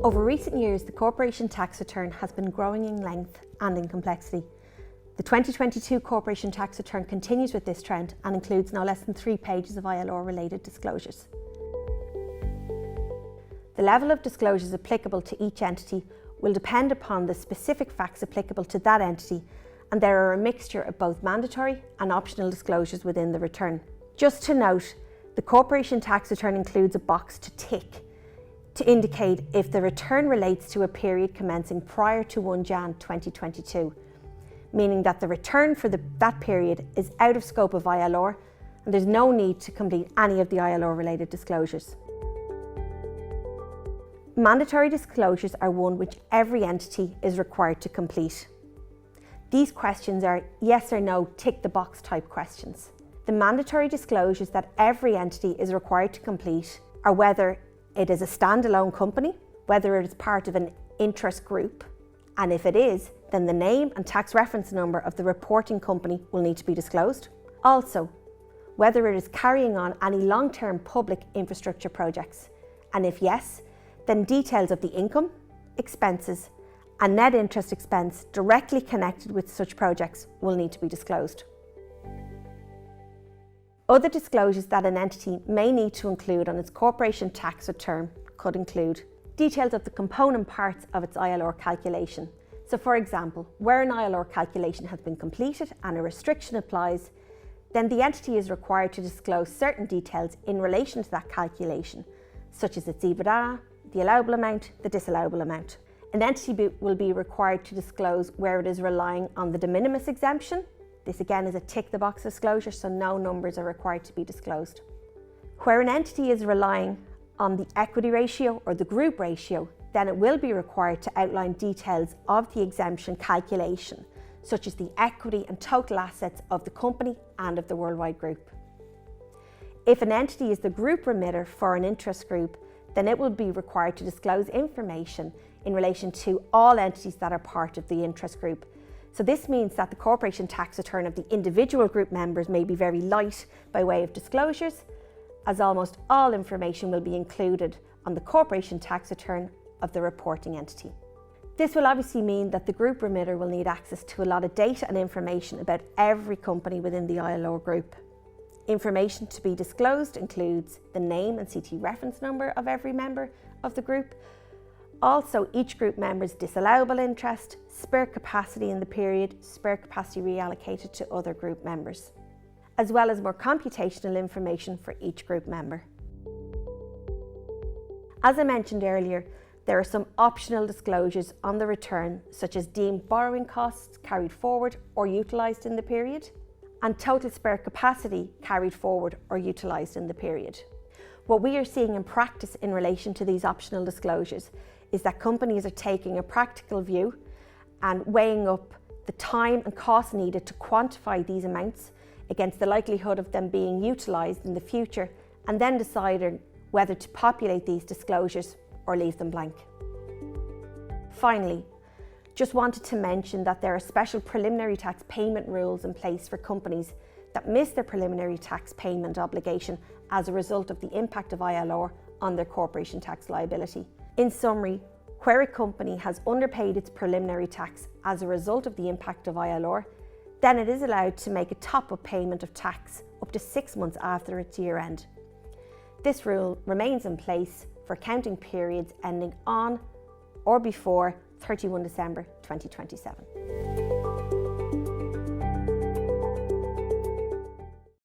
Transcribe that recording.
Over recent years, the corporation tax return has been growing in length and in complexity. The 2022 corporation tax return continues with this trend and includes no less than 3 pages of ILR-related disclosures. The level of disclosures applicable to each entity will depend upon the specific facts applicable to that entity, and there are a mixture of both mandatory and optional disclosures within the return. Just to note, the corporation tax return includes a box to tick to indicate if the return relates to a period commencing prior to 1 Jan 2022, meaning that the return for that period is out of scope of ILR and there's no need to complete any of the ILR-related disclosures. Mandatory disclosures are one which every entity is required to complete. These questions are yes or no tick the box type questions. The mandatory disclosures that every entity is required to complete are whether it is a standalone company, whether it is part of an interest group, and if it is, then the name and tax reference number of the reporting company will need to be disclosed. Also, whether it is carrying on any long-term public infrastructure projects, and if yes, then details of the income, expenses, and net interest expense directly connected with such projects will need to be disclosed. Other disclosures that an entity may need to include on its corporation tax return could include details of the component parts of its ILR calculation. So for example, where an ILR calculation has been completed and a restriction applies, then the entity is required to disclose certain details in relation to that calculation, such as its EBITDA, the allowable amount, the disallowable amount. An entity will be required to disclose where it is relying on the de minimis exemption. This again is a tick the box disclosure, so no numbers are required to be disclosed. Where an entity is relying on the equity ratio or the group ratio, then it will be required to outline details of the exemption calculation, such as the equity and total assets of the company and of the worldwide group. If an entity is the group remitter for an interest group, then it will be required to disclose information in relation to all entities that are part of the interest group. So this means that the corporation tax return of the individual group members may be very light by way of disclosures, as almost all information will be included on the corporation tax return of the reporting entity. This will obviously mean that the group remitter will need access to a lot of data and information about every company within the ILR group. Information to be disclosed includes the name and CT reference number of every member of the group, also each group member's disallowable interest, spare capacity in the period, spare capacity reallocated to other group members, as well as more computational information for each group member. As I mentioned earlier, there are some optional disclosures on the return, such as deemed borrowing costs carried forward or utilised in the period, and total spare capacity carried forward or utilised in the period. What we are seeing in practice in relation to these optional disclosures is that companies are taking a practical view and weighing up the time and cost needed to quantify these amounts against the likelihood of them being utilised in the future, and then deciding whether to populate these disclosures or leave them blank. Finally, just wanted to mention that there are special preliminary tax payment rules in place for companies that miss their preliminary tax payment obligation as a result of the impact of ILR on their corporation tax liability. In summary, where a company has underpaid its preliminary tax as a result of the impact of ILR, then it is allowed to make a top-up payment of tax up to 6 months after its year end. This rule remains in place for accounting periods ending on or before 31 December 2027.